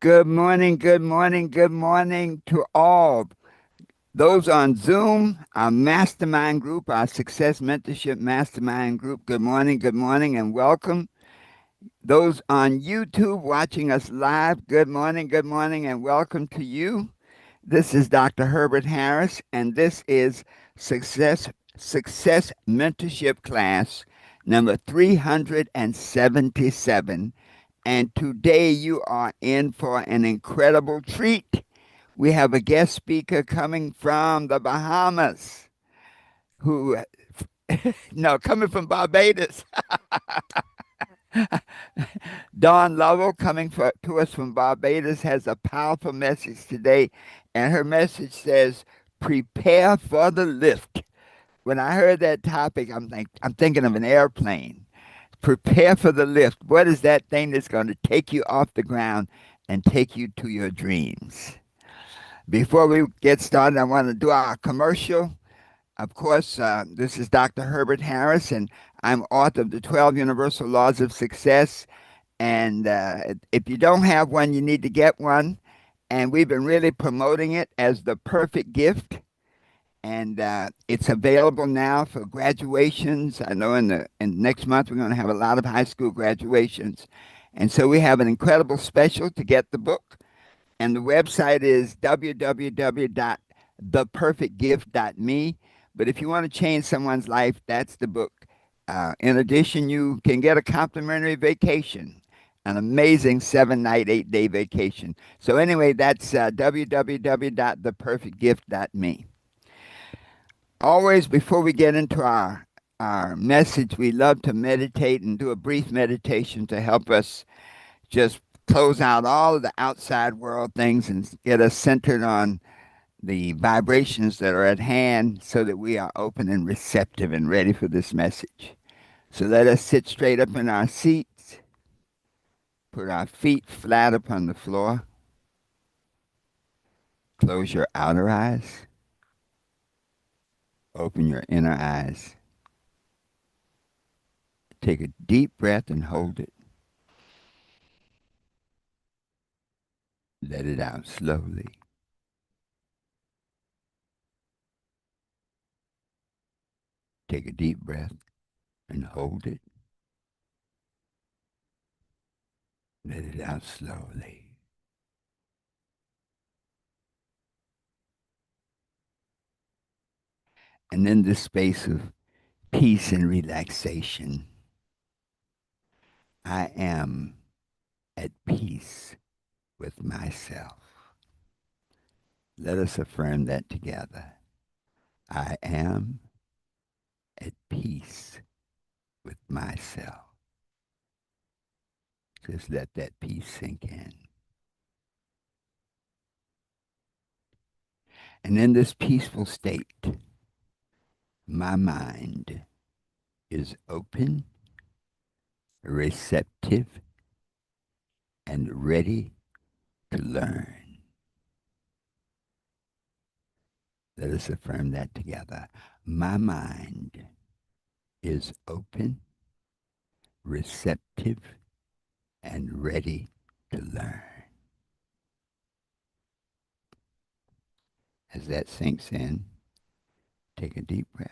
Good morning, good morning, good morning to all. Those on Zoom, our mastermind group, our Success Mentorship Mastermind group. Good morning, and welcome. Those on YouTube watching us live, good morning, and welcome to you. This is Dr. Herbert Harris, and this is Success Mentorship class number 377. And today you are in for an incredible treat. We have a guest speaker coming from the Bahamas who, no, coming from Barbados. Dawn Lovell, to us from Barbados, has a powerful message today. And her message says, prepare for the lift. When I heard that topic, I'm thinking of an airplane. Prepare for the lift. What is that thing that's going to take you off the ground and take you to your dreams? Before we get started, I want to do our commercial. Of course, this is Dr. Herbert Harris, and I'm author of the 12 Universal Laws of Success. And if you don't have one, you need to get one. And we've been really promoting it as the perfect gift. And it's available now for graduations. I know in next month we're going to have a lot of high school graduations, and so we have an incredible special to get the book. And the website is www.theperfectgift.me. But if you want to change someone's life, that's the book. In addition, you can get a complimentary vacation, an amazing 7 night, 8 day vacation. So anyway, that's www.theperfectgift.me. Always, before we get into our message, we love to meditate and do a brief meditation to help us just close out all of the outside world things and get us centered on the vibrations that are at hand so that we are open and receptive and ready for this message. So let us sit straight up in our seats, put our feet flat upon the floor, close your outer eyes, open your inner eyes. Take a deep breath and hold it. Let it out slowly. Take a deep breath and hold it. Let it out slowly. And in this space of peace and relaxation, I am at peace with myself. Let us affirm that together. I am at peace with myself. Just let that peace sink in. And in this peaceful state, my mind is open, receptive, and ready to learn. Let us affirm that together. My mind is open, receptive, and ready to learn. As that sinks in, take a deep breath.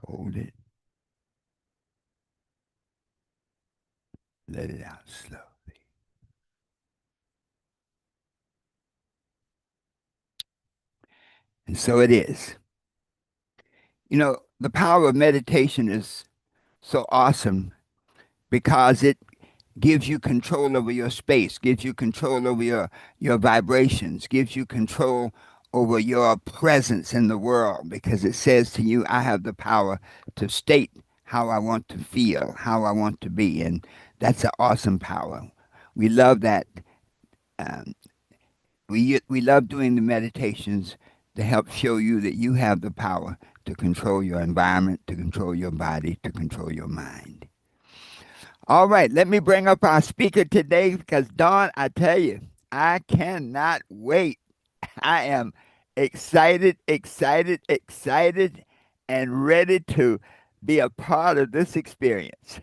Hold it. Let it out slowly. And so it is. You know, the power of meditation is so awesome because it gives you control over your space, gives you control over your vibrations, gives you control over your presence in the world because it says to you, I have the power to state how I want to feel, how I want to be. And that's an awesome power. We love that. Um, we love doing the meditations to help show you that you have the power to control your environment, to control your body, to control your mind. All right, let me bring up our speaker today because, Dawn, I tell you, I cannot wait. I am excited, and ready to be a part of this experience.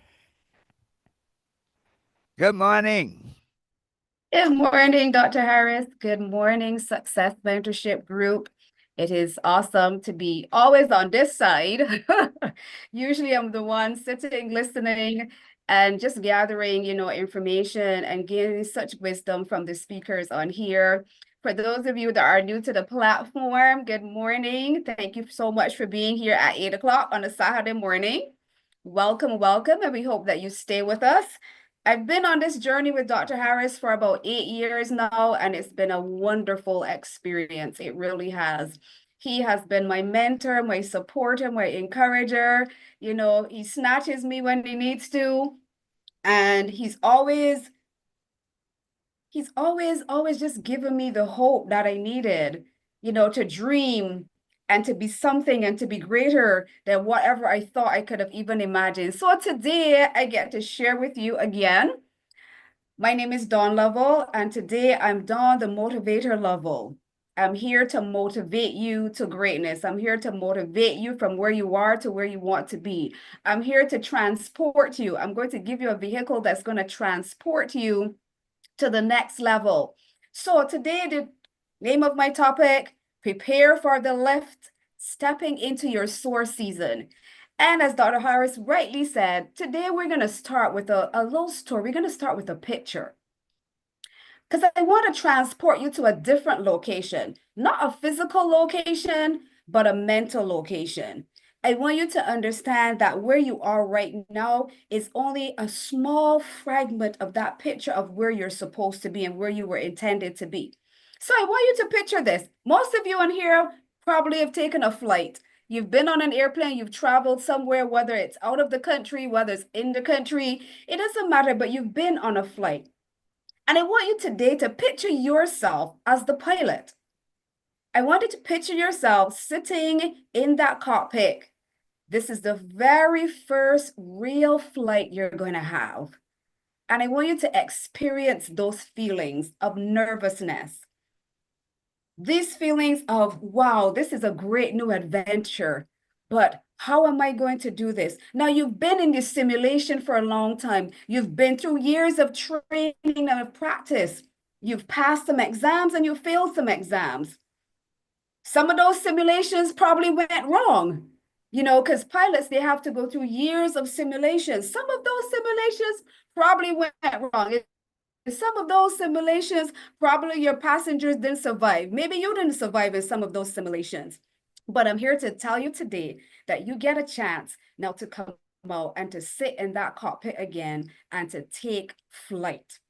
Good morning. Good morning, Dr. Harris. Good morning, Success Mentorship Group. It is awesome to be always on this side. Usually I'm the one sitting, listening, and just gathering, information and gaining such wisdom from the speakers on here. For those of you that are new to the platform, good morning. Thank you so much for being here at 8 o'clock on a Saturday morning. Welcome, welcome, and we hope that you stay with us. I've been on this journey with Dr. Harris for about 8 years now, and it's been a wonderful experience. It really has. He has been my mentor, my supporter, my encourager. He snatches me when he needs to, and he's always just given me the hope that I needed, to dream and to be something and to be greater than whatever I thought I could have even imagined. So today I get to share with you again. My name is Dawn Lovell, and today I'm Dawn, the motivator Lovell. I'm here to motivate you to greatness. I'm here to motivate you from where you are to where you want to be. I'm here to transport you. I'm going to give you a vehicle that's going to transport you to the next level. So today, the name of my topic, prepare for the lift, stepping into your soar season. And as Dr. Harris rightly said, today we're going to start with a little story. We're going to start with a picture because I want to transport you to a different location, not a physical location, but a mental location. I want you to understand that where you are right now is only a small fragment of that picture of where you're supposed to be and where you were intended to be. So I want you to picture this. Most of you in here probably have taken a flight. You've been on an airplane, you've traveled somewhere, whether it's out of the country, whether it's in the country, it doesn't matter, but you've been on a flight. And I want you today to picture yourself as the pilot. I want you to picture yourself sitting in that cockpit. This is the very first real flight you're going to have. And I want you to experience those feelings of nervousness. These feelings of, wow, this is a great new adventure, but how am I going to do this? Now, you've been in this simulation for a long time. You've been through years of training and practice. You've passed some exams and you failed some exams. Some of those simulations probably went wrong, because pilots, they have to go through years of simulations. Some of those simulations probably went wrong. Some of those simulations, probably your passengers didn't survive. Maybe you didn't survive in some of those simulations. But I'm here to tell you today that you get a chance now to come out and to sit in that cockpit again and to take flight.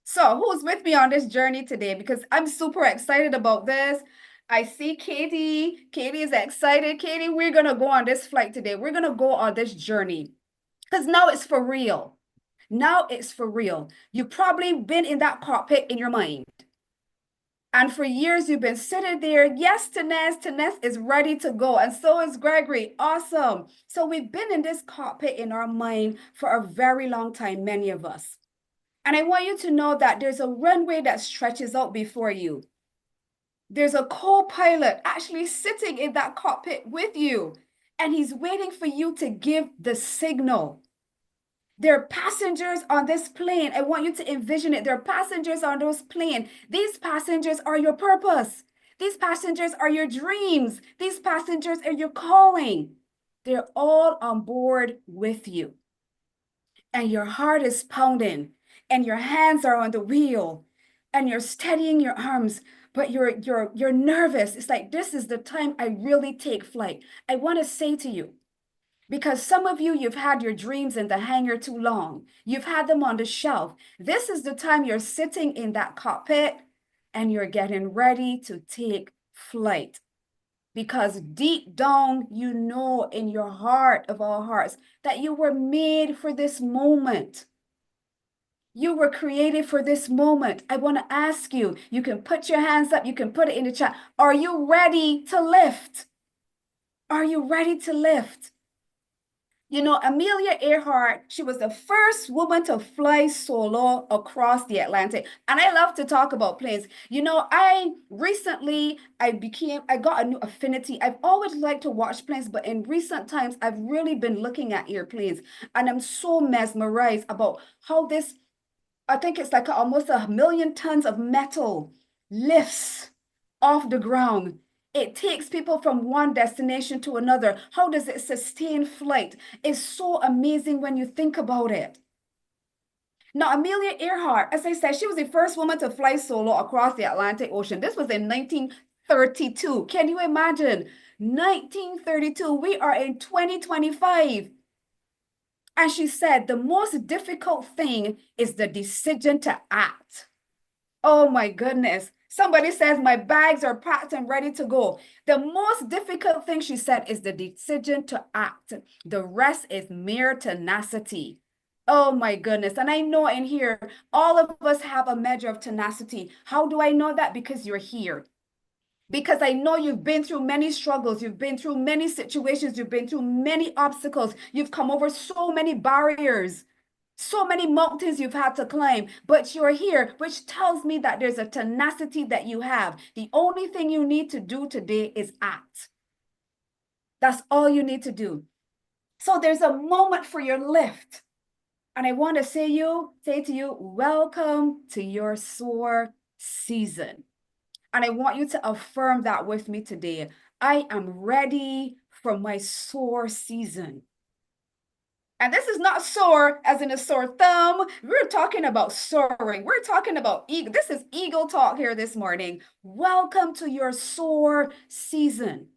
So who's with me on this journey today? Because I'm super excited about this. I see Katie. Katie is excited. Katie, we're going to go on this flight today. We're going to go on this journey because now it's for real. Now it's for real. You've probably been in that cockpit in your mind. And for years, you've been sitting there. Yes, Tanez is ready to go. And so is Gregory. Awesome. So we've been in this cockpit in our mind for a very long time, many of us. And I want you to know that there's a runway that stretches out before you. There's a co-pilot actually sitting in that cockpit with you. And he's waiting for you to give the signal. There are passengers on this plane. I want you to envision it. There are passengers on those planes. These passengers are your purpose. These passengers are your dreams. These passengers are your calling. They're all on board with you. And your heart is pounding, and your hands are on the wheel, and you're steadying your arms, but you're nervous. It's like, this is the time I really take flight. I want to say to you, because some of you, you've had your dreams in the hangar too long. You've had them on the shelf. This is the time you're sitting in that cockpit and you're getting ready to take flight. Because deep down, you know in your heart of all hearts that you were made for this moment. You were created for this moment. I want to ask you, you can put your hands up, you can put it in the chat. Are you ready to lift? Are you ready to lift? Amelia Earhart, she was the first woman to fly solo across the Atlantic. And I love to talk about planes. I recently, I got a new affinity. I've always liked to watch planes, but in recent times, I've really been looking at airplanes. And I'm so mesmerized about how this I think it's like almost 1 million tons of metal lifts off the ground. It takes people from one destination to another. How does it sustain flight? It's so amazing when you think about it. Now, Amelia Earhart, as I said, she was the first woman to fly solo across the Atlantic Ocean. This was in 1932. Can you imagine? 1932. We are in 2025. And she said, the most difficult thing is the decision to act. Oh my goodness. Somebody says, my bags are packed and ready to go. The most difficult thing, she said, is the decision to act. The rest is mere tenacity. Oh my goodness. And I know in here, all of us have a measure of tenacity. How do I know that? Because you're here. Because I know you've been through many struggles, you've been through many situations, you've been through many obstacles, you've come over so many barriers, so many mountains you've had to climb, but you're here, which tells me that there's a tenacity that you have. The only thing you need to do today is act. That's all you need to do. So there's a moment for your lift. And I want to say to you, welcome to your soar season. And I want you to affirm that with me today. I am ready for my soar season. And this is not soar as in a sore thumb. We're talking about soaring. We're talking about eagle. This is eagle talk here this morning. Welcome to your soar season.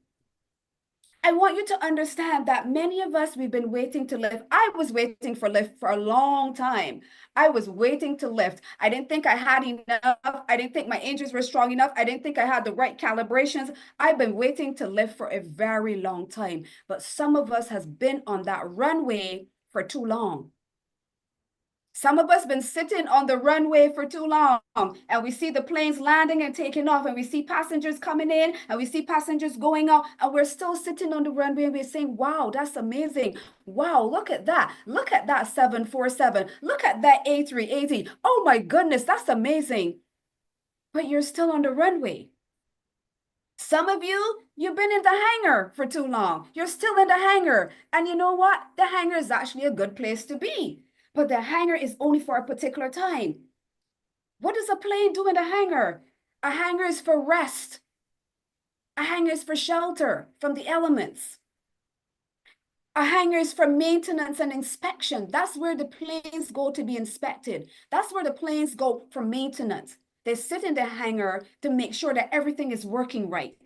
I want you to understand that many of us, we've been waiting to lift. I was waiting for lift for a long time. I was waiting to lift. I didn't think I had enough. I didn't think my engines were strong enough. I didn't think I had the right calibrations. I've been waiting to lift for a very long time. But some of us has been on that runway for too long. Some of us been sitting on the runway for too long, and we see the planes landing and taking off, and we see passengers coming in, and we see passengers going out, and we're still sitting on the runway and we're saying, wow, that's amazing. Wow, look at that. Look at that 747. Look at that A380. Oh my goodness, that's amazing. But you're still on the runway. Some of you, you've been in the hangar for too long. You're still in the hangar. And you know what? The hangar is actually a good place to be. But the hangar is only for a particular time. What does a plane do in the hangar? A hangar is for rest. A hangar is for shelter from the elements. A hangar is for maintenance and inspection. That's where the planes go to be inspected. That's where the planes go for maintenance. They sit in the hangar to make sure that everything is working right.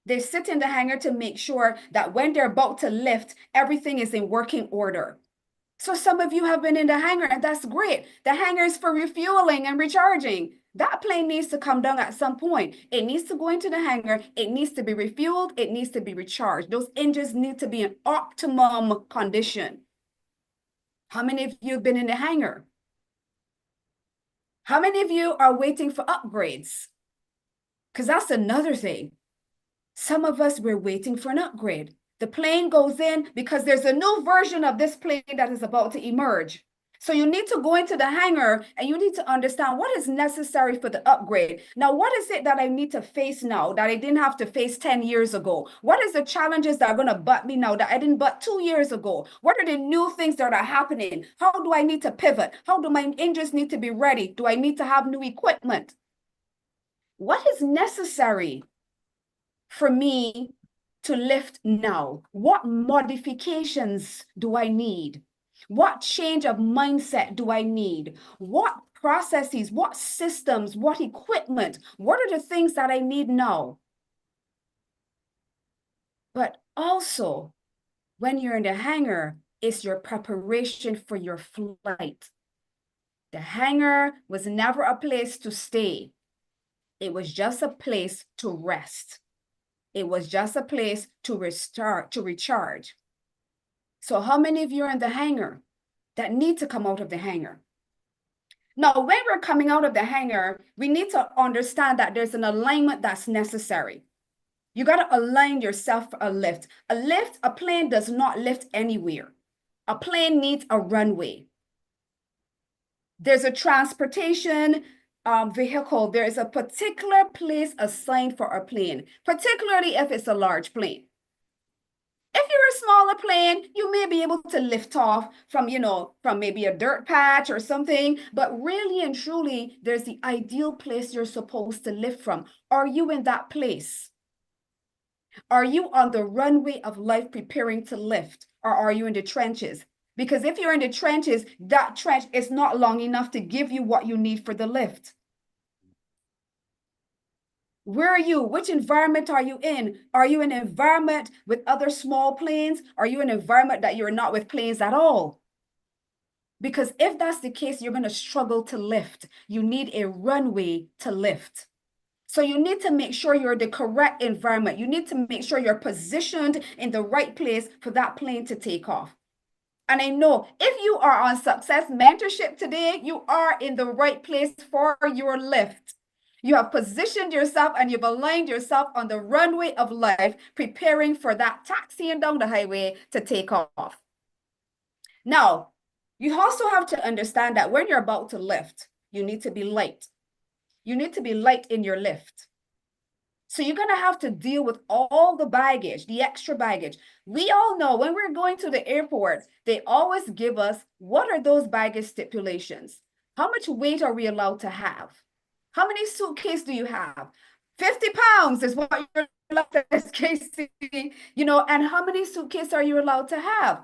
They sit in the hangar to make sure that when they're about to lift, everything is in working order. So some of you have been in the hangar, and that's great. The hangar is for refueling and recharging. That plane needs to come down at some point. It needs to go into the hangar. It needs to be refueled. It needs to be recharged. Those engines need to be in optimum condition. How many of you have been in the hangar? How many of you are waiting for upgrades? Because that's another thing. Some of us, we're waiting for an upgrade. The plane goes in because there's a new version of this plane that is about to emerge. So you need to go into the hangar and you need to understand what is necessary for the upgrade. Now, what is it that I need to face now that I didn't have to face 10 years ago? What is the challenges that are going to butt me now that I didn't butt 2 years ago? What are the new things that are happening? How do I need to pivot? How do my engines need to be ready? Do I need to have new equipment? What is necessary for me to lift now? What modifications do I need? What change of mindset do I need? What processes, what systems, what equipment? What are the things that I need now? But also, when you're in the hangar, it's your preparation for your flight. The hangar was never a place to stay. It was just a place to rest. It was just a place to restart, to recharge. So how many of you are in the hangar that need to come out of the hangar? Now, when we're coming out of the hangar, we need to understand that there's an alignment that's necessary. You got to align yourself for a lift. A plane does not lift anywhere. A plane needs a runway. There's a transportation vehicle. There is a particular place assigned for a plane, particularly if it's a large plane. If you're a smaller plane, you may be able to lift off from, from maybe a dirt patch or something. But really and truly, there's the ideal place you're supposed to lift from. Are you in that place? Are you on the runway of life preparing to lift? Or are you in the trenches? Because if you're in the trenches, that trench is not long enough to give you what you need for the lift. Where are you? Which environment are you in? Are you in an environment with other small planes? Are you in an environment that you're not with planes at all? Because if that's the case, you're going to struggle to lift. You need a runway to lift. So you need to make sure you're in the correct environment. You need to make sure you're positioned in the right place for that plane to take off. And I know if you are on Success Mentorship today, you are in the right place for your lift. You have positioned yourself and you've aligned yourself on the runway of life, preparing for that taxiing down the highway to take off. Now, you also have to understand that when you're about to lift, you need to be light. You need to be light in your lift. So you're going to have to deal with all the baggage, the extra baggage. We all know when we're going to the airport, they always give us what are those baggage stipulations? How much weight are we allowed to have? How many suitcases do you have? 50 pounds is what you're allowed to SKC, and how many suitcases are you allowed to have?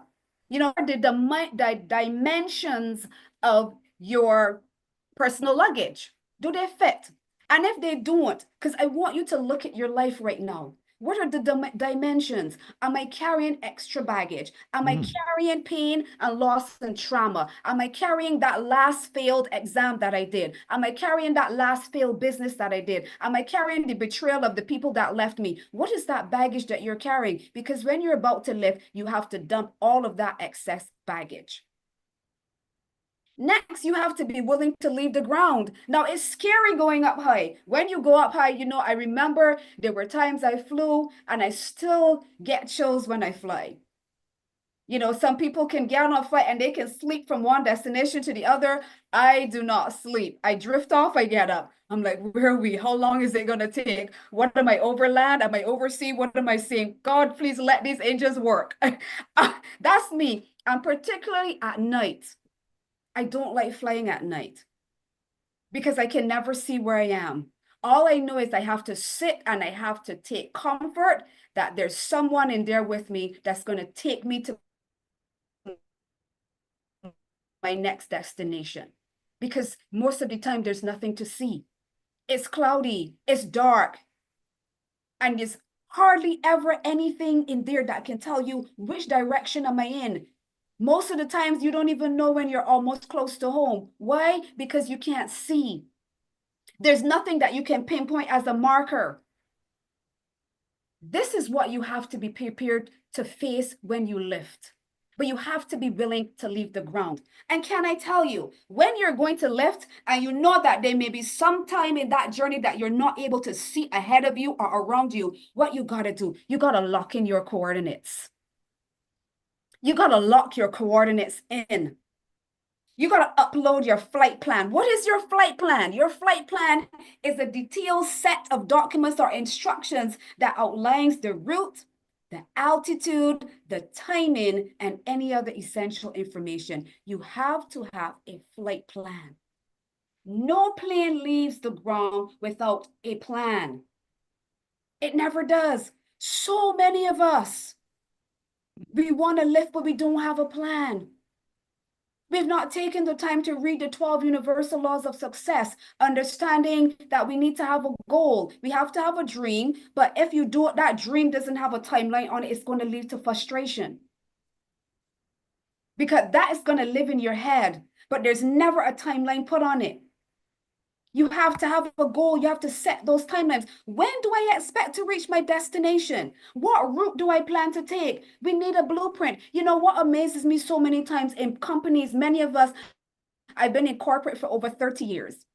The dimensions of your personal luggage. Do they fit? And if they don't, because I want you to look at your life right now. What are the dimensions? Am I carrying extra baggage? Am I carrying pain and loss and trauma? Am I carrying that last failed exam that I did? Am I carrying that last failed business that I did? Am I carrying the betrayal of the people that left me? What is that baggage that you're carrying? Because when you're about to lift, you have to dump all of that excess baggage. Next, you have to be willing to leave the ground. Now, it's scary going up high. When you go up high, I remember there were times I flew and I still get chills when I fly. Some people can get on a flight and they can sleep from one destination to the other. I do not sleep. I drift off, I get up. I'm like, where are we? How long is it going to take? What am I overland? Am I oversea? What am I seeing? God, please let these engines work. That's me. And particularly at night. I don't like flying at night because I can never see where I am. All I know is I have to sit and I have to take comfort that there's someone in there with me that's going to take me to my next destination. Because most of the time there's nothing to see. It's cloudy, it's dark, and there's hardly ever anything in there that can tell you which direction am I in. Most of the times you don't even know when you're almost close to home. Why? Because you can't see. There's nothing that you can pinpoint as a marker. This is what you have to be prepared to face when you lift. But you have to be willing to leave the ground. And can I tell you, when you're going to lift and you know that there may be some time in that journey that you're not able to see ahead of you or around you, what you got to do, you got to lock in your coordinates. You got to lock your coordinates in. You got to upload your flight plan. What is your flight plan? Your flight plan is a detailed set of documents or instructions that outlines the route, the altitude, the timing, and any other essential information. You have to have a flight plan. No plane leaves the ground without a plan. It never does. So many of us, we want to lift, but we don't have a plan. We've not taken the time to read the 12 universal laws of success, understanding that we need to have a goal. We have to have a dream, but if that dream doesn't have a timeline on it, it's going to lead to frustration. Because that is going to live in your head, but there's never a timeline put on it. You have to have a goal. You have to set those timelines. When do I expect to reach my destination? What route do I plan to take? We need a blueprint. You know what amazes me so many times in companies, many of us, I've been in corporate for over 30 years.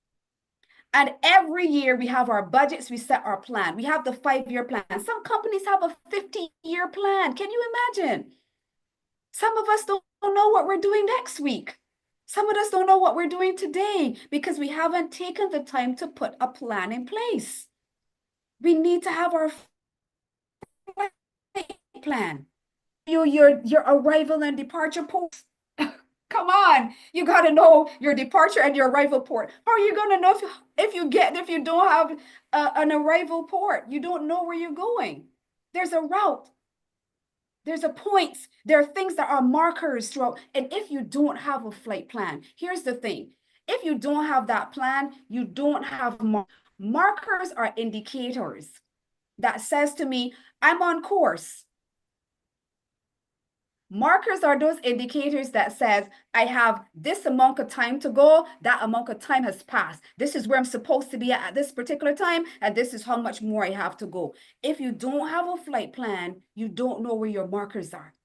And every year we have our budgets, we set our plan. We have the 5-year plan. Some companies have a 50-year plan. Can you imagine? Some of us don't know what we're doing next week. Some of us don't know what we're doing today because we haven't taken the time to put a plan in place. We need to have our plan. you your arrival and departure ports? Come on, you got to know your departure and your arrival port. How are you going to know if you don't have an arrival port? You don't know where you're going. There's a route. There's a points. There are things that are markers throughout. And if you don't have a flight plan, here's the thing. If you don't have that plan, you don't have markers are indicators that says to me, I'm on course. Markers are those indicators that says I have this amount of time to go, that amount of time has passed. This is where I'm supposed to be at this particular time, and this is how much more I have to go. If you don't have a flight plan, you don't know where your markers are.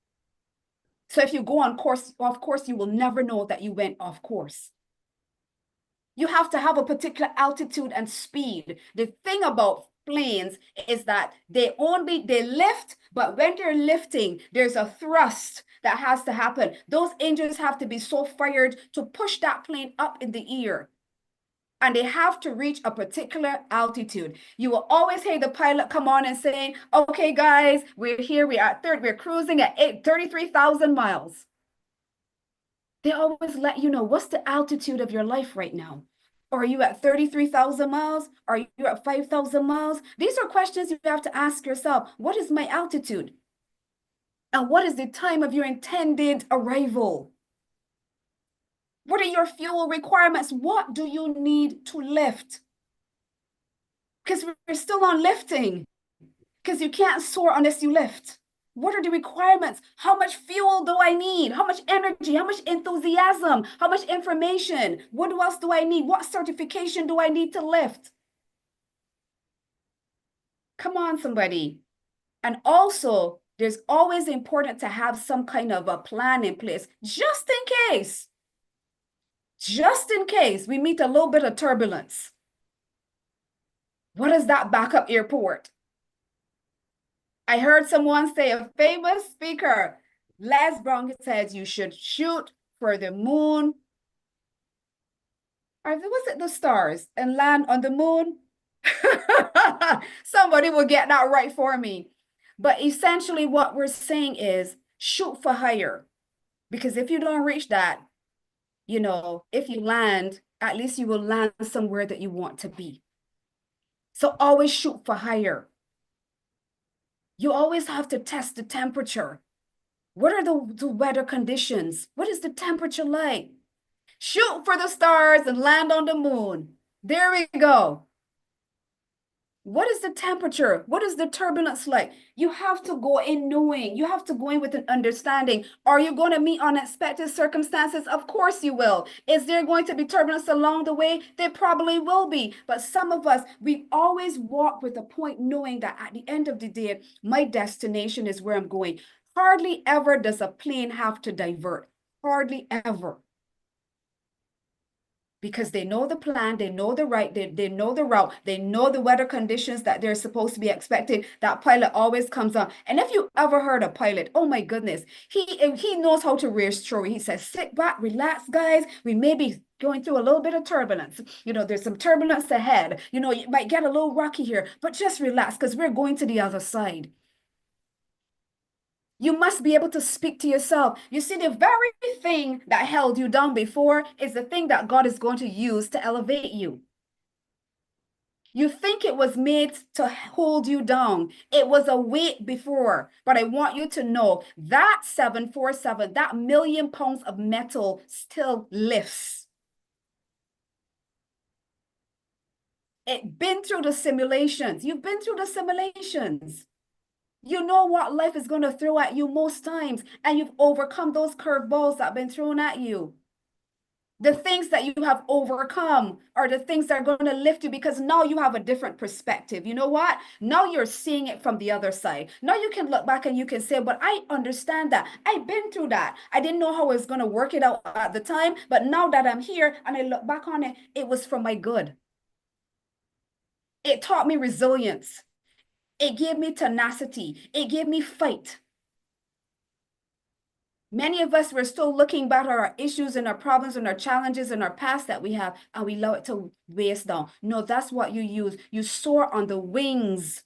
So if you go on course, off course, you will never know that you went off course. You have to have a particular altitude and speed. The thing about planes is that they lift, but when they're lifting, there's a thrust that has to happen. Those engines have to be so fired to push that plane up in the air. And they have to reach a particular altitude. You will always hear the pilot come on and saying, okay, guys, we're here, we're cruising at 33,000 miles. They always let you know what's the altitude of your life right now. Are you at 33,000 miles? Are you at 5,000 miles? These are questions you have to ask yourself. What is my altitude? And what is the time of your intended arrival? What are your fuel requirements? What do you need to lift? Because we're still on lifting, because you can't soar unless you lift. What are the requirements? How much fuel do I need? How much energy? How much enthusiasm? How much information? What else do I need? What certification do I need to lift? Come on, somebody. And also, there's always important to have some kind of a plan in place, just in case. Just in case we meet a little bit of turbulence. What is that backup airport? I heard someone say, a famous speaker, Les Brown, said you should shoot for the moon. Or was it the stars and land on the moon? Somebody will get that right for me. But essentially what we're saying is shoot for higher. Because if you don't reach that, if you land, at least you will land somewhere that you want to be. So always shoot for higher. You always have to test the temperature. What are the weather conditions? What is the temperature like? Shoot for the stars and land on the moon. There we go. What is the temperature? What is the turbulence like? You have to go in knowing. You have to go in with an understanding. Are you going to meet unexpected circumstances? Of course you will. Is there going to be turbulence along the way? There probably will be. But some of us, we always walk with a point knowing that at the end of the day, my destination is where I'm going. Hardly ever does a plane have to divert. Hardly ever. Because they know the plan, they know the they know the route, they know the weather conditions that they're supposed to be expecting. That pilot always comes on. And if you ever heard a pilot, oh my goodness, he knows how to reassure you. He says, sit back, relax, guys. We may be going through a little bit of turbulence. There's some turbulence ahead. It might get a little rocky here, but just relax because we're going to the other side. You must be able to speak to yourself. You see, the very thing that held you down before is the thing that God is going to use to elevate you. You think it was made to hold you down. It was a weight before, but I want you to know that 747, that 1,000,000 pounds of metal still lifts. It's been through the simulations. You've been through the simulations. You know what life is going to throw at you most times, and you've overcome those curveballs that have been thrown at you. The things that you have overcome are the things that are going to lift you because now you have a different perspective. You know what? Now you're seeing it from the other side. Now you can look back and you can say, but I understand that. I've been through that. I didn't know how I was going to work it out at the time, but now that I'm here and I look back on it, it was for my good. It taught me resilience. It gave me tenacity. It gave me fight. Many of us, we're still looking back at our issues and our problems and our challenges and our past that we have, and we allow it to weigh us down. No, that's what you use. You soar on the wings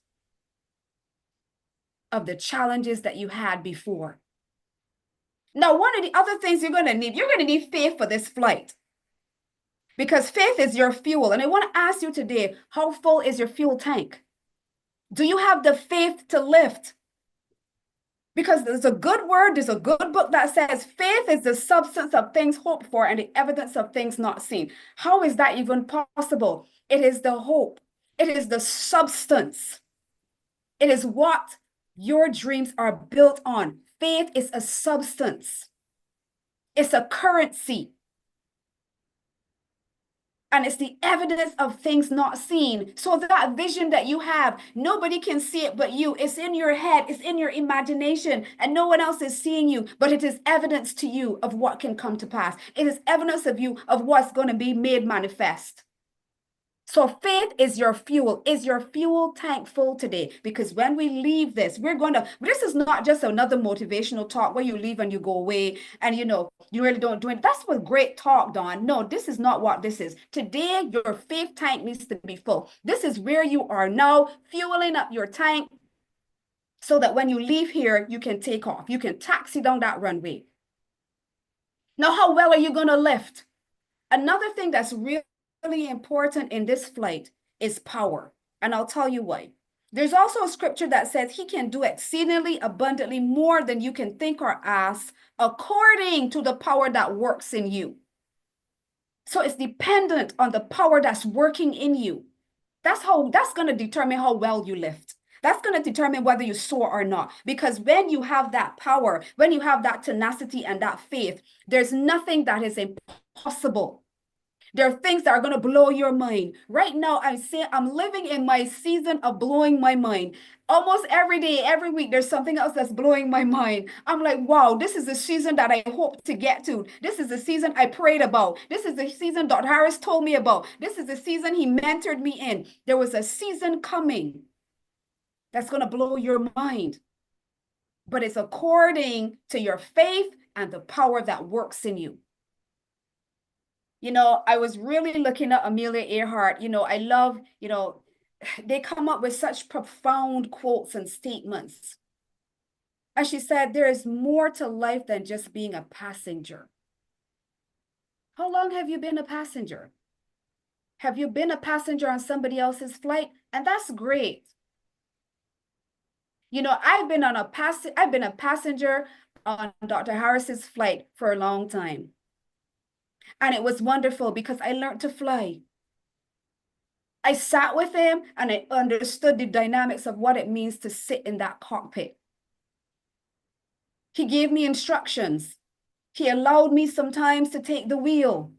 of the challenges that you had before. Now, one of the other things you're going to need faith for this flight because faith is your fuel. And I want to ask you today, how full is your fuel tank? Do you have the faith to lift? Because there's a good word, there's a good book that says faith is the substance of things hoped for and the evidence of things not seen. How is that even possible? It is the hope, it is the substance, it is what your dreams are built on. Faith is a substance, it's a currency. And it's the evidence of things not seen. So that vision that you have, nobody can see it but you. It's in your head, it's in your imagination, and no one else is seeing you, but it is evidence to you of what can come to pass. It is evidence of you of what's going to be made manifest. So faith is your fuel. Is your fuel tank full today? Because when we leave this, this is not just another motivational talk where you leave and you go away and you really don't do it. That's what great talk, Dawn. No, this is not what this is. Today, your faith tank needs to be full. This is where you are now, fueling up your tank so that when you leave here, you can take off. You can taxi down that runway. Now, how well are you going to lift? Another thing that's really important in this flight is power. And I'll tell you why. There's also a scripture that says he can do exceedingly abundantly more than you can think or ask, according to the power that works in you. So it's dependent on the power that's working in you. That's going to determine how well you lift. That's going to determine whether you soar or not. Because when you have that power, when you have that tenacity and that faith, there's nothing that is impossible. There are things that are going to blow your mind. Right now, I'm living in my season of blowing my mind. Almost every day, every week, there's something else that's blowing my mind. I'm like, wow, this is the season that I hope to get to. This is the season I prayed about. This is the season Dr. Harris told me about. This is the season he mentored me in. There was a season coming that's going to blow your mind. But it's according to your faith and the power that works in you. I was really looking at Amelia Earhart. I love, they come up with such profound quotes and statements. And she said, there is more to life than just being a passenger. How long have you been a passenger? Have you been a passenger on somebody else's flight? And that's great. I've been a passenger on Dr. Harris's flight for a long time. And it was wonderful because I learned to fly. I sat with him and I understood the dynamics of what it means to sit in that cockpit. He gave me instructions. He allowed me sometimes to take the wheel.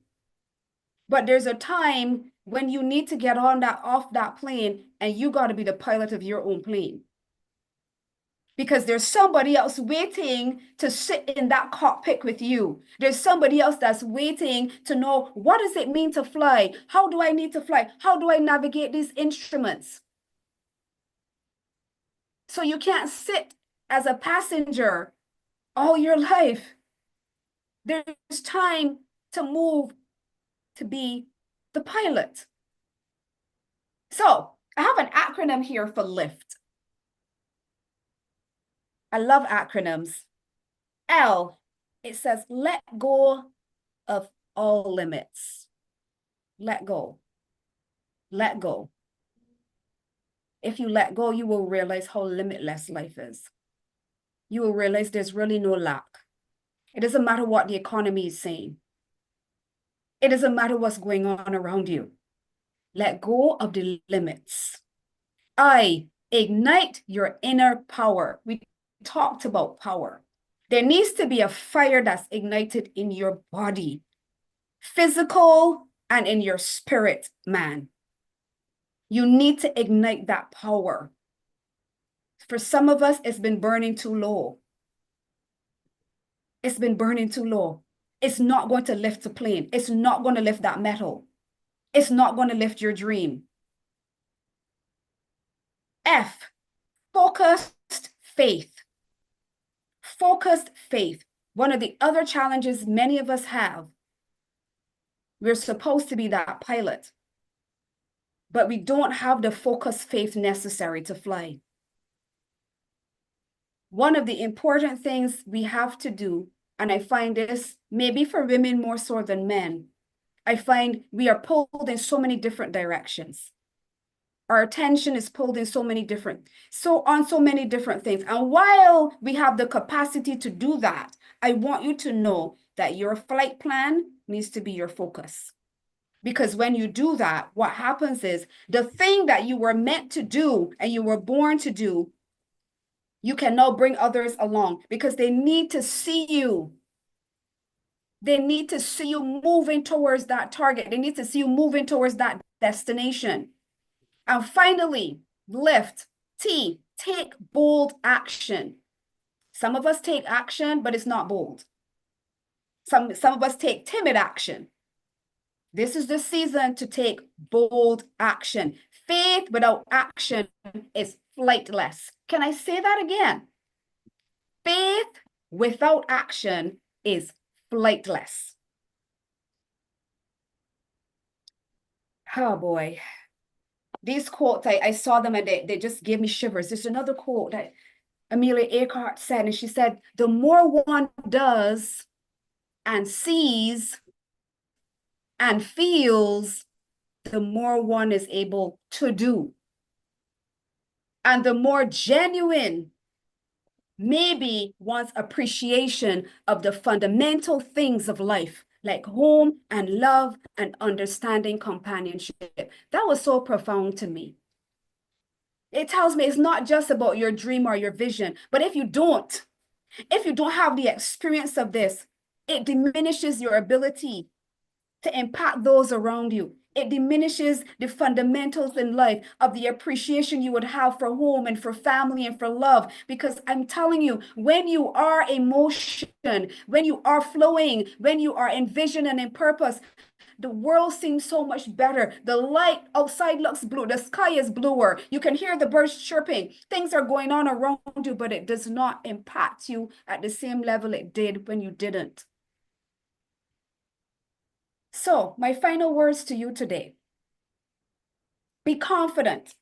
But there's a time when you need to get off that plane and you got to be the pilot of your own plane. Because there's somebody else waiting to sit in that cockpit with you. There's somebody else that's waiting to know, what does it mean to fly? How do I need to fly? How do I navigate these instruments? So you can't sit as a passenger all your life. There's time to move to be the pilot. So I have an acronym here for LIFT. I love acronyms. L, it says let go of all limits. Let go. Let go. If you let go, you will realize how limitless life is. You will realize there's really no lack. It doesn't matter what the economy is saying. It doesn't matter what's going on around you. Let go of the limits. I, ignite your inner power. We talked about power. There needs to be a fire that's ignited in your body, physical and in your spirit, man. You need to ignite that power. For some of us, it's been burning too low. It's been burning too low. It's not going to lift the plane. It's not going to lift that metal. It's not going to lift your dream. F, focused faith. Focused faith. One of the other challenges many of us have, we're supposed to be that pilot, but we don't have the focused faith necessary to fly. One of the important things we have to do And I find this maybe for women more so than men. I find we are pulled in so many different directions. Our attention is pulled in so many different things. And while we have the capacity to do that, I want you to know that your flight plan needs to be your focus. Because when you do that, what happens is the thing that you were meant to do and you were born to do, you can now bring others along because they need to see you. They need to see you moving towards that target. They need to see you moving towards that destination. And finally, lift, T, take bold action. Some of us take action, but it's not bold. Some of us take timid action. This is the season to take bold action. Faith without action is flightless. Can I say that again? Faith without action is flightless. Oh boy. These quotes, I saw them and they just gave me shivers. There's another quote that Amelia Earhart said, and she said, the more one does and sees and feels, the more one is able to do. And the more genuine maybe one's appreciation of the fundamental things of life, like home and love and understanding companionship. That was so profound to me. It tells me it's not just about your dream or your vision, but if you don't have the experience of this, it diminishes your ability to impact those around you. It diminishes the fundamentals in life of the appreciation you would have for home and for family and for love. Because I'm telling you, when you are in motion, when you are flowing, when you are in vision and in purpose, the world seems so much better. The light outside looks blue. The sky is bluer. You can hear the birds chirping. Things are going on around you, but it does not impact you at the same level it did when you didn't. So, my final words to you today. Be confident.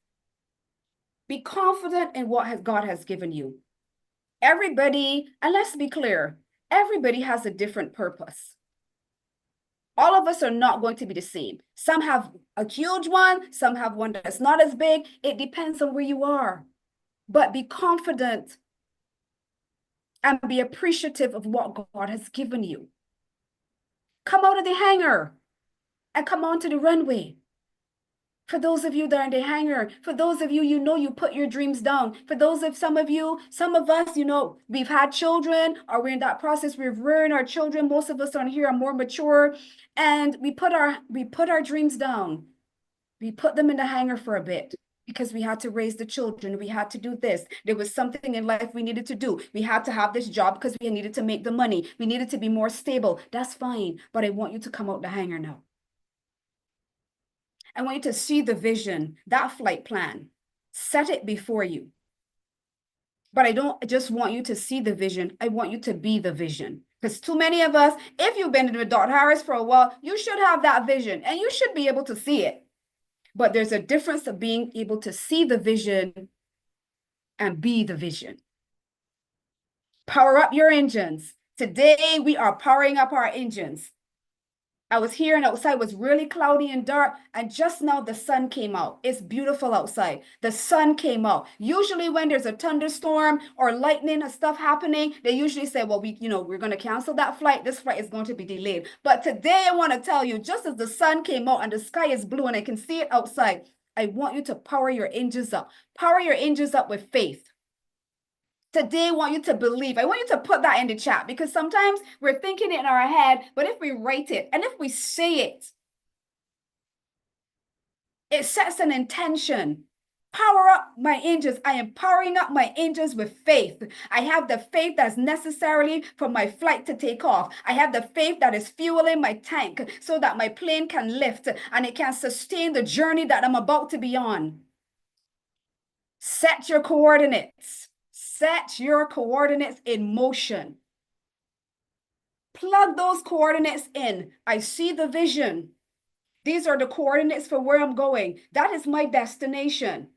Be confident in what God has given you. Everybody, and let's be clear, everybody has a different purpose. All of us are not going to be the same. Some have a huge one, some have one that's not as big. It depends on where you are. But be confident and be appreciative of what God has given you. Come out of the hangar and come onto the runway. For those of you that are in the hangar, for those of you, you put your dreams down. For those of some of us, we've had children or we're in that process. We're rearing our children. Most of us on here are more mature and we put our dreams down. We put them in the hangar for a bit because we had to raise the children. We had to do this. There was something in life we needed to do. We had to have this job because we needed to make the money. We needed to be more stable. That's fine. But I want you to come out the hangar now. I want you to see the vision, that flight plan, set it before you. But I don't just want you to see the vision. I want you to be the vision. Because too many of us, if you've been with Dr. Harris for a while, you should have that vision and you should be able to see it. But there's a difference of being able to see the vision and be the vision. Power up your engines. Today, we are powering up our engines. I was here and outside was really cloudy and dark. And just now the sun came out. It's beautiful outside. The sun came out. Usually when there's a thunderstorm or lightning and stuff happening, they usually say, well, we're going to cancel that flight. This flight is going to be delayed. But today I want to tell you, just as the sun came out and the sky is blue and I can see it outside, I want you to power your engines up. Power your engines up with faith. Today, I want you to believe. I want you to put that in the chat because sometimes we're thinking it in our head, but if we write it and if we say it, it sets an intention. Power up my engines. I am powering up my engines with faith. I have the faith that's necessary for my flight to take off. I have the faith that is fueling my tank so that my plane can lift and it can sustain the journey that I'm about to be on. Set your coordinates. Set your coordinates in motion. Plug those coordinates in. I see the vision. These are the coordinates for where I'm going. That is my destination.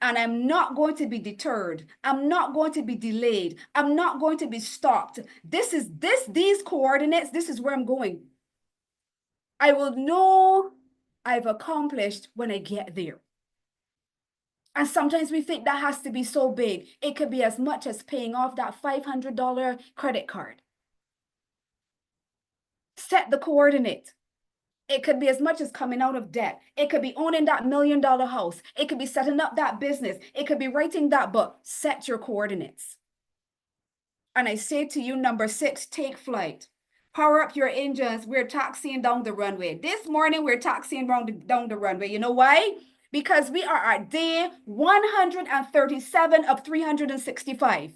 And I'm not going to be deterred. I'm not going to be delayed. I'm not going to be stopped. These coordinates, this is where I'm going. I will know I've accomplished when I get there. And sometimes we think that has to be so big. It could be as much as paying off that $500 credit card. Set the coordinate. It could be as much as coming out of debt. It could be owning that $1 million house. It could be setting up that business. It could be writing that book. Set your coordinates. And I say to you, number 6, take flight. Power up your engines. We're taxiing down the runway. This morning, we're taxiing down the runway. You know why? Because we are at day 137 of 365.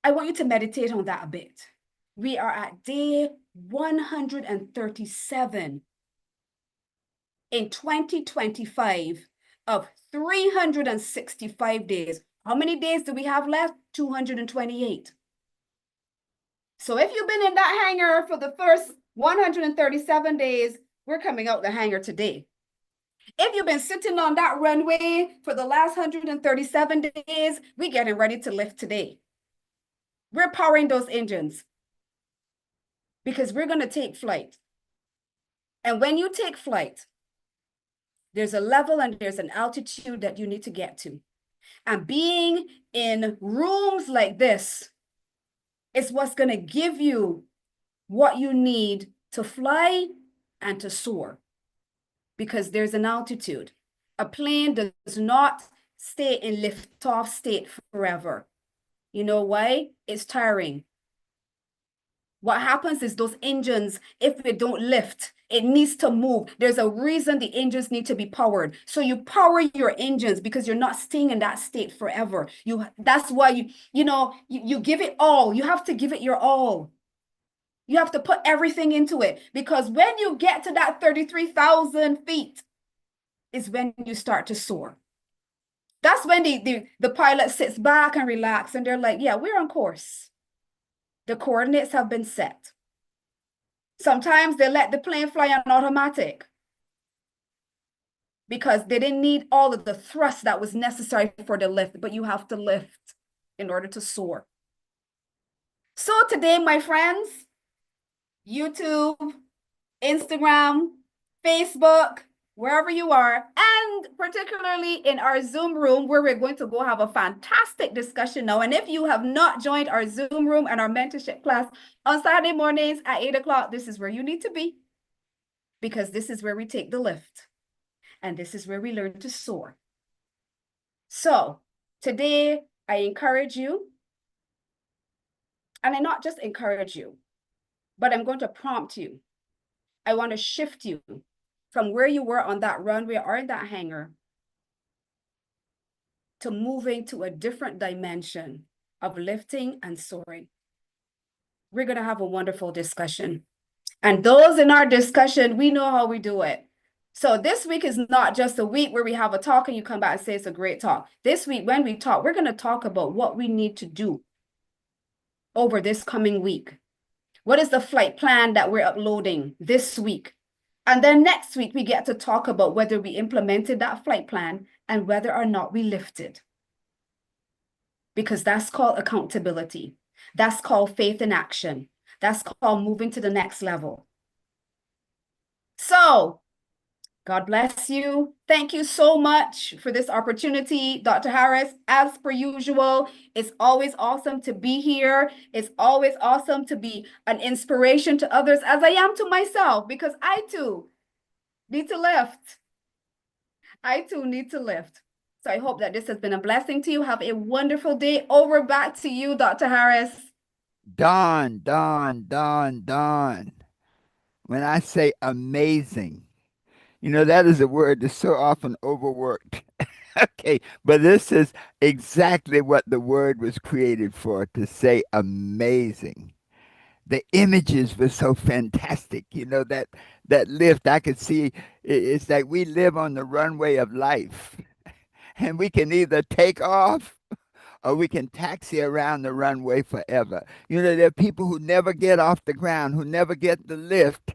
I want you to meditate on that a bit. We are at day 137 in 2025 of 365 days. How many days do we have left? 228. So if you've been in that hangar for the first 137 days, we're coming out the hangar today. If you've been sitting on that runway for the last 137 days, we're getting ready to lift today. We're powering those engines because we're going to take flight. And when you take flight, there's a level and there's an altitude that you need to get to. And being in rooms like this is what's going to give you what you need to fly and to soar, because there's an altitude. A plane does not stay in liftoff state forever. You know why? It's tiring. What happens is those engines, if they don't lift, it needs to move. There's a reason the engines need to be powered. So you power your engines because you're not staying in that state forever. That's why you give it all. You have to give it your all. You have to put everything into it, because when you get to that 33,000 feet is when you start to soar. That's when the pilot sits back and relax and they're like, yeah, we're on course. The coordinates have been set. Sometimes they let the plane fly on automatic because they didn't need all of the thrust that was necessary for the lift, but you have to lift in order to soar. So today, my friends, YouTube, Instagram, Facebook, wherever you are, and particularly in our Zoom room where we're going to go have a fantastic discussion now. And if you have not joined our Zoom room and our mentorship class on Saturday mornings at 8 o'clock, this is where you need to be, because this is where we take the lift and this is where we learn to soar. So today I encourage you, and I not just encourage you, but I'm going to prompt you. I want to shift you from where you were on that runway or in that hangar to moving to a different dimension of lifting and soaring. We're going to have a wonderful discussion. And those in our discussion, we know how we do it. So this week is not just a week where we have a talk and you come back and say it's a great talk. This week, when we talk, we're going to talk about what we need to do over this coming week. What is the flight plan that we're uploading this week? And then next week, we get to talk about whether we implemented that flight plan and whether or not we lifted. Because that's called accountability. That's called faith in action. That's called moving to the next level. So, God bless you. Thank you so much for this opportunity, Dr. Harris. As per usual, it's always awesome to be here. It's always awesome to be an inspiration to others, as I am to myself, because I too need to lift. I too need to lift. So I hope that this has been a blessing to you. Have a wonderful day. Over back to you, Dr. Harris. Dawn, dawn, dawn, dawn. When I say amazing, that is a word that's so often overworked. Okay, but this is exactly what the word was created for, to say amazing. The images were so fantastic. That lift, I could see it's like we live on the runway of life, and we can either take off or we can taxi around the runway forever. There are people who never get off the ground, who never get the lift,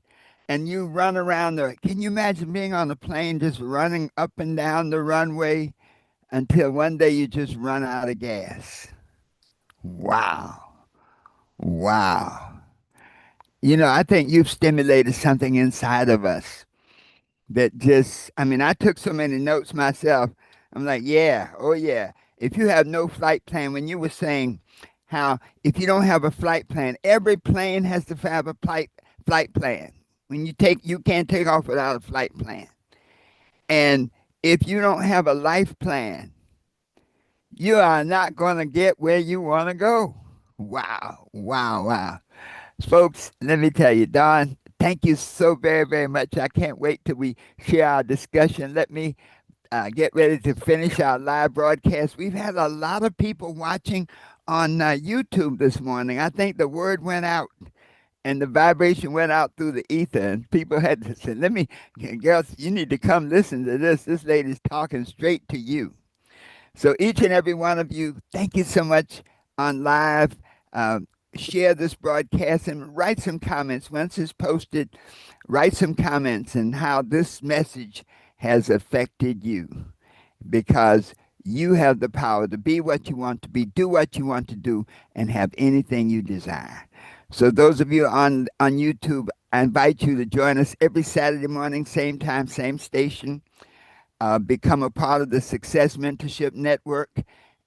and you run around the. Can you imagine being on a plane just running up and down the runway until one day you just run out of gas? Wow. Wow. I think you've stimulated something inside of us that just, I mean, I took so many notes myself. I'm like, yeah, oh yeah. If you have no flight plan, when you were saying how if you don't have a flight plan, every plane has to have a flight plan. When you can't take off without a flight plan. And if you don't have a life plan, you are not going to get where you want to go. Wow, wow, wow. Folks, let me tell you, Don, thank you so very, very much. I can't wait till we share our discussion. Let me get ready to finish our live broadcast. We've had a lot of people watching on YouTube this morning. I think the word went out and the vibration went out through the ether, and people had to say, let me, girls, you need to come listen to this. This lady's talking straight to you. So each and every one of you, thank you so much on live. Share this broadcast and write some comments. Once it's posted, write some comments and how this message has affected you because you have the power to be what you want to be, do what you want to do, and have anything you desire. So those of you on YouTube, I invite you to join us every Saturday morning, same time, same station. Become a part of the Success Mentorship Network.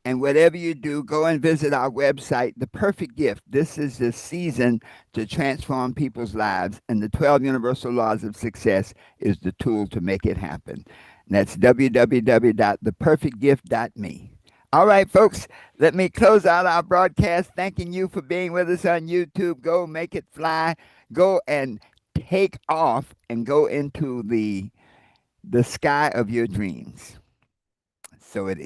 And whatever you do, go and visit our website, The Perfect Gift. This is the season to transform people's lives, and the 12 Universal Laws of Success is the tool to make it happen. And that's www.theperfectgift.me. All right, folks, let me close out our broadcast. Thanking you for being with us on YouTube. Go make it fly. Go and take off and go into the sky of your dreams. So it is.